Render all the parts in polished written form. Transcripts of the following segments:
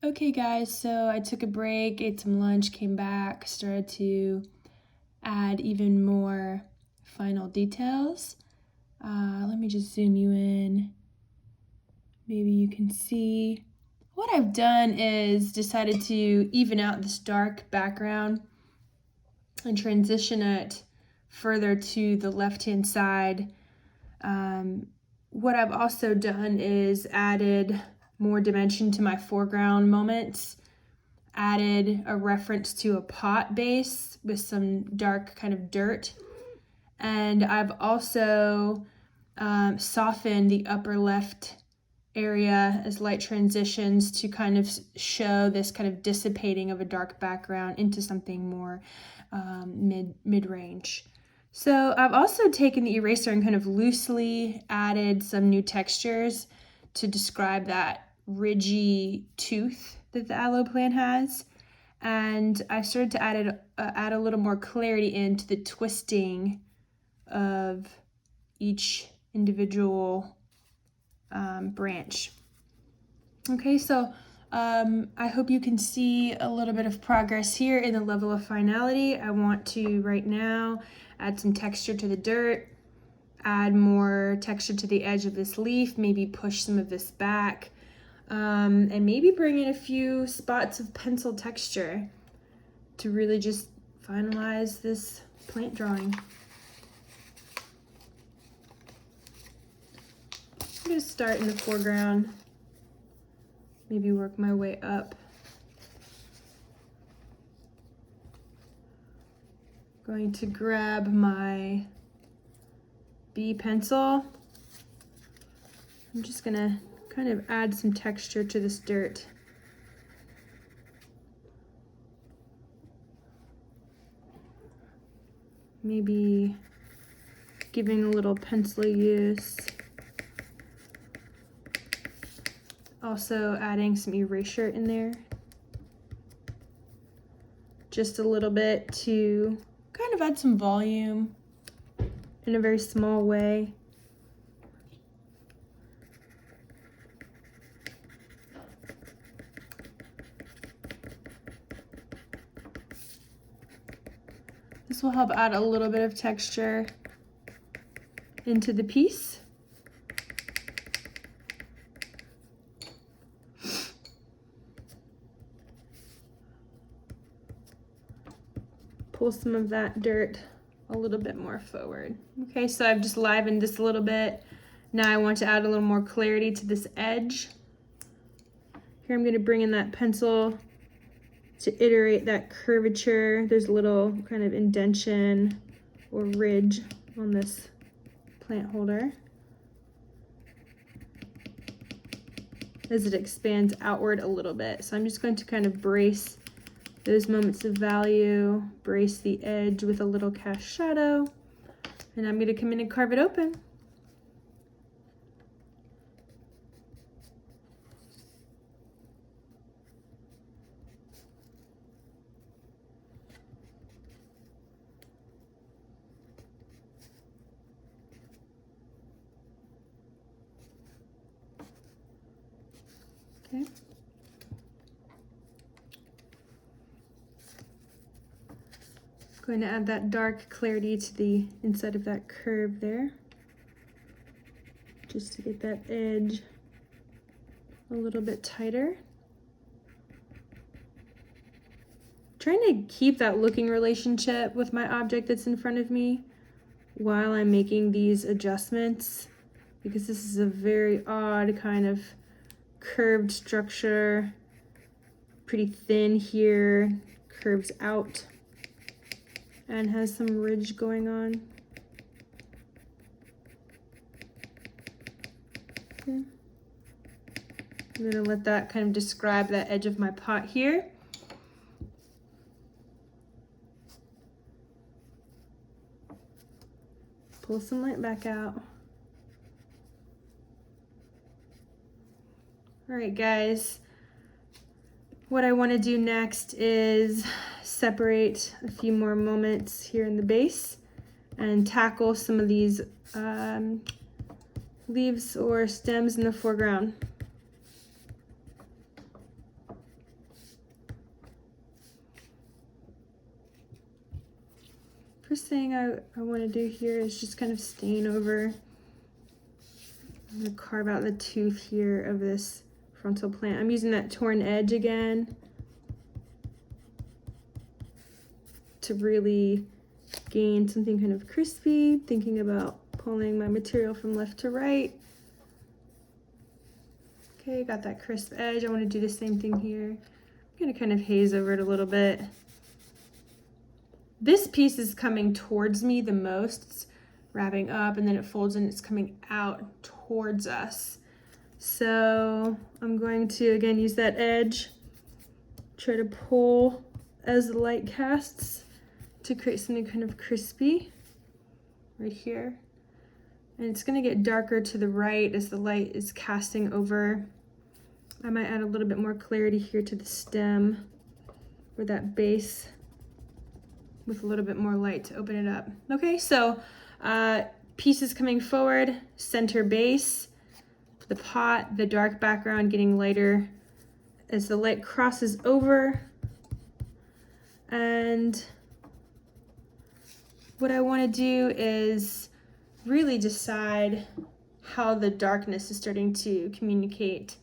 Okay guys, so I took a break, ate some lunch, came back, started to add even more final details. Let me just zoom you in. Maybe you can see. What I've done is decided to even out this dark background and transition it further to the left-hand side. What I've also done is added more dimension to my foreground moments, added a reference to a pot base with some dark kind of dirt, and I've also softened the upper left area as light transitions to kind of show this kind of dissipating of a dark background into something more mid-range. So I've also taken the eraser and kind of loosely added some new textures to describe that ridgy tooth that the aloe plant has. And I started to add a little more clarity into the twisting of each individual branch. Okay, so I hope you can see a little bit of progress here in the level of finality. I want to right now add some texture to the dirt, add more texture to the edge of this leaf, maybe push some of this back, and maybe bring in a few spots of pencil texture to really just finalize this plant drawing. I'm going to start in the foreground, maybe work my way up. Going to grab my B pencil. I'm just going to kind of add some texture to this dirt. Maybe giving a little pencil use. Also adding some erasure in there. Just a little bit to kind of add some volume in a very small way. This will help add a little bit of texture into the piece. Pull some of that dirt a little bit more forward. Okay, so I've just livened this a little bit. Now I want to add a little more clarity to this edge. Here I'm going to bring in that pencil to iterate that curvature. There's a little kind of indentation or ridge on this plant holder as it expands outward a little bit. So I'm just going to kind of brace those moments of value, brace the edge with a little cast shadow, and I'm going to come in and carve it open. Okay. Going to add that dark clarity to the inside of that curve there, just to get that edge a little bit tighter. Trying to keep that looking relationship with my object that's in front of me while I'm making these adjustments, because this is a very odd kind of curved structure, pretty thin here, curves out, and has some ridge going on. Okay. I'm gonna let that kind of describe that edge of my pot here. Pull some light back out. All right, guys. What I want to do next is separate a few more moments here in the base and tackle some of these leaves or stems in the foreground. first thing I want to do here is just kind of stain over. I'm going to carve out the tooth here of this frontal plant. I'm using that torn edge again to really gain something kind of crispy, thinking about pulling my material from left to right. Okay, got that crisp edge. I want to do the same thing here. I'm going to kind of haze over it a little bit. This piece is coming towards me the most. It's wrapping up and then it folds and it's coming out towards us. So I'm going to, again, use that edge, try to pull as the light casts to create something kind of crispy right here. And it's going to get darker to the right as the light is casting over. I might add a little bit more clarity here to the stem or that base with a little bit more light to open it up. Okay, so pieces coming forward, center base, the pot, the dark background getting lighter as the light crosses over. And what I want to do is really decide how the darkness is starting to communicate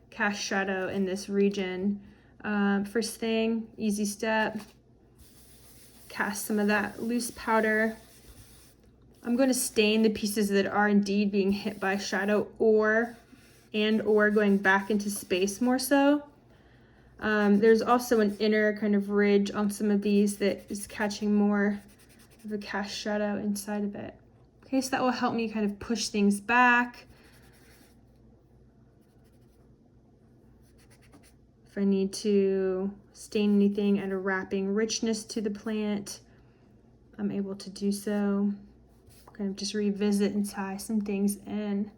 cast shadow in this region. First thing, easy step, cast some of that loose powder. I'm going to stain the pieces that are indeed being hit by shadow or going back into space more so. There's also an inner kind of ridge on some of these that is catching more of a cast shadow inside of it. Okay, so that will help me kind of push things back. If I need to stain anything, add a wrapping richness to the plant, I'm able to do so. Kind of just revisit and tie some things in.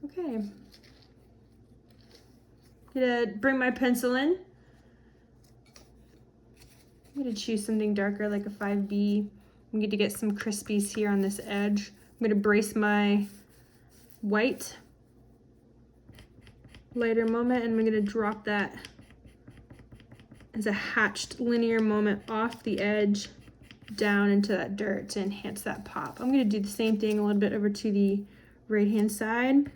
Okay. I'm gonna bring my pencil in. I'm gonna choose something darker like a 5B. I'm going to get some crispies here on this edge. I'm gonna brace my white lighter moment and I'm gonna drop that as a hatched linear moment off the edge down into that dirt to enhance that pop. I'm going to do the same thing a little bit over to the right hand side. I'm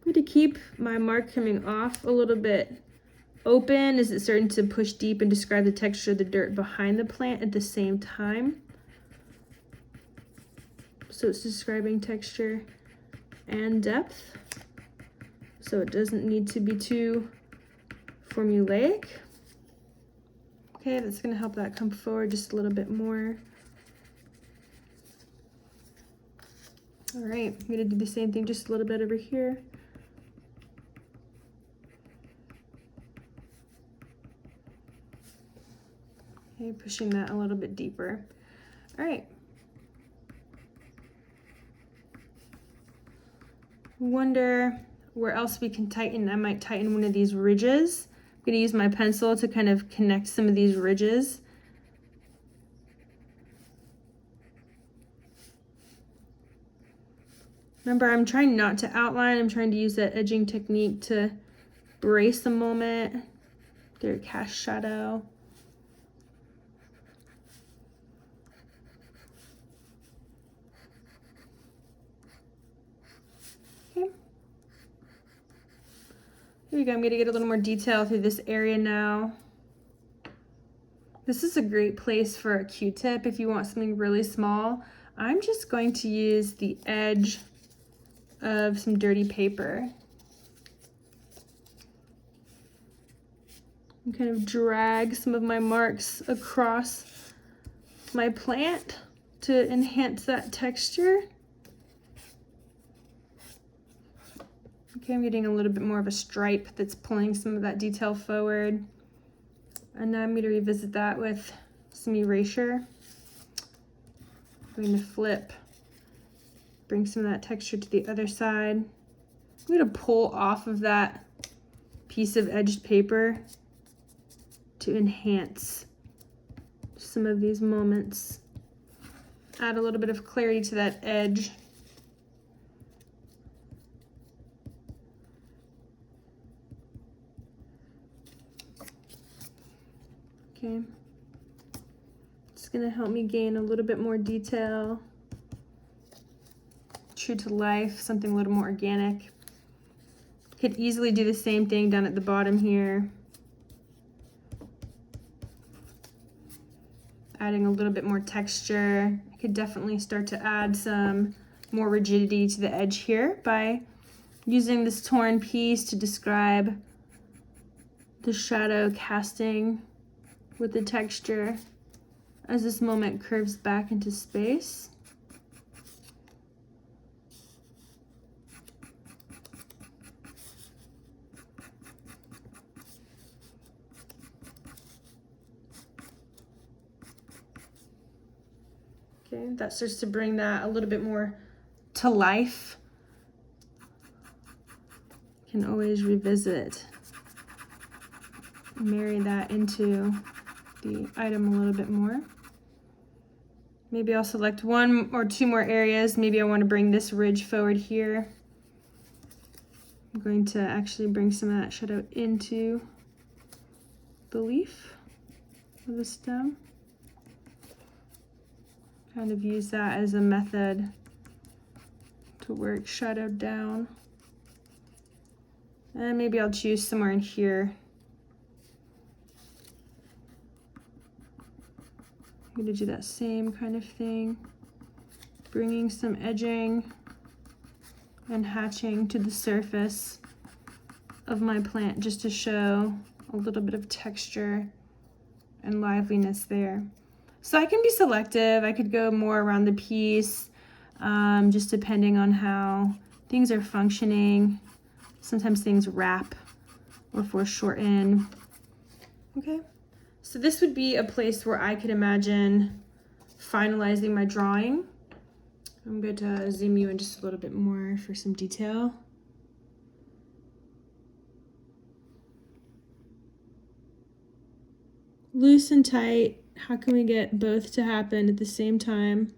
going to keep my mark coming off a little bit open as it's starting to push deep and describe the texture of the dirt behind the plant at the same time. So it's describing texture and depth. So it doesn't need to be too formulaic. Okay, that's going to help that come forward just a little bit more. All right, I'm going to do the same thing just a little bit over here. Okay, pushing that a little bit deeper. All right. Wonder where else we can tighten. I might tighten one of these ridges. I'm going to use my pencil to kind of connect some of these ridges. Remember, I'm trying not to outline. I'm trying to use that edging technique to brace a moment. Get a cast shadow. Okay. Here we go. I'm going to get a little more detail through this area now. This is a great place for a Q-tip if you want something really small. I'm just going to use the edge of some dirty paper and kind of drag some of my marks across my plant to enhance that texture. Okay, I'm getting a little bit more of a stripe that's pulling some of that detail forward. And now I'm going to revisit that with some erasure. I'm going to flip, bring some of that texture to the other side. I'm going to pull off of that piece of edged paper to enhance some of these moments. Add a little bit of clarity to that edge. Okay, It's gonna help me gain a little bit more detail. True to life, something a little more organic. Could easily do the same thing down at the bottom here. Adding a little bit more texture. I could definitely start to add some more rigidity to the edge here by using this torn piece to describe the shadow casting with the texture as this moment curves back into space. Okay, that starts to bring that a little bit more to life. Can always revisit, marry that into the item a little bit more. Maybe I'll select 1 or 2 more areas. Maybe I want to bring this ridge forward here. I'm going to actually bring some of that shadow into the leaf of the stem. Kind of use that as a method to work shadow down. And maybe I'll choose somewhere in here. I'm going to do that same kind of thing, bringing some edging and hatching to the surface of my plant just to show a little bit of texture and liveliness there. So I can be selective. I could go more around the piece, just depending on how things are functioning. Sometimes things wrap or foreshorten. Okay. So this would be a place where I could imagine finalizing my drawing. I'm going to zoom you in just a little bit more for some detail. Loose and tight. How can we get both to happen at the same time?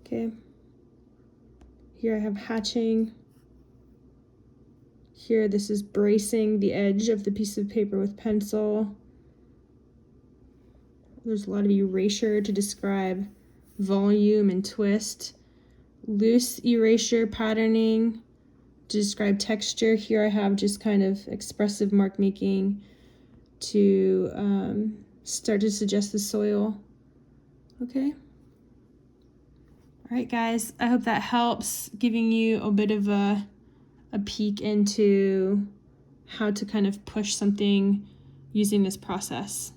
Okay. Here I have hatching. Here, this is bracing the edge of the piece of paper with pencil. There's a lot of erasure to describe volume and twist. Loose erasure patterning to describe texture. Here I have just kind of expressive mark making to start to suggest the soil. Okay. All right, guys, I hope that helps, giving you a bit of a peek into how to kind of push something using this process.